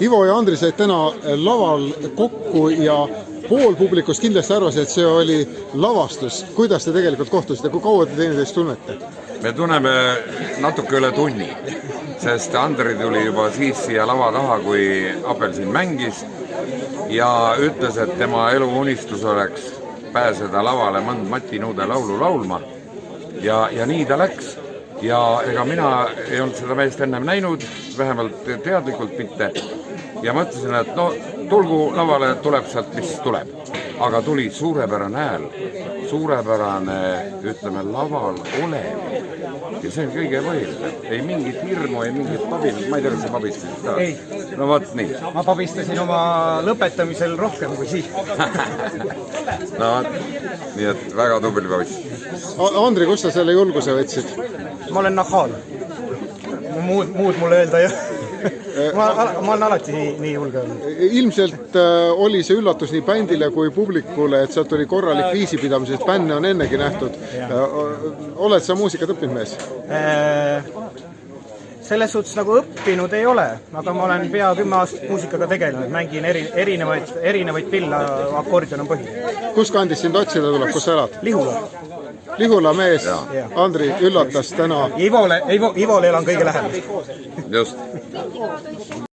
Ivo ja Andri said täna laval kokku ja pool publikust kindlasti arvas, et see oli lavastus. Kuidas te tegelikult kohtusite? Kui kaua te teineteist tunnete? Me tunneme natuke üle tunni, sest Andri tuli juba siis siia lava taha, kui Apelsin mängis ja ütles, et tema elu unistus oleks pääseda lavale Mati Nuude laulu laulma ja nii ta läks. Ja ega mina ei olnud seda meest ennem näinud, vähemalt teadlikult mitte. Ja mõtlesin, et no tulgu lavale, tuleb sealt, mis tuleb. Aga tuli suurepärane hääl, suurepärane, ütleme, laval olev. Ja see on kõige põhiline. Ei mingit hirmu, ei mingit pabist. Ma ei tea, kas sa pabistasid ka? Ei. No võt nii. Ma pabistasin oma lõpetamisel rohkem kui siin. No nii, et väga tubli pabist. Andri, kust sa selle julguse võtsid? Ma olen nahhaal. Muud mulle öelda ja ma olen alati nii julge olnud. Ilmselt oli see üllatus nii bändile kui publikule, et sealt oli korralik viisipidamise, et bänne on ennegi nähtud. Oled sa muusikat õppinud mees? Selles suhtes nagu õppinud ei ole, aga ma olen pea 10 aastat muusikaga tegelenud, mängin erinevaid pilla, akordion on põhiline. Kus kandis sind otsida tuleb, kus sa elad? Lihula mees, Andri üllatas täna. Ivole elan kõige lähemal. Just.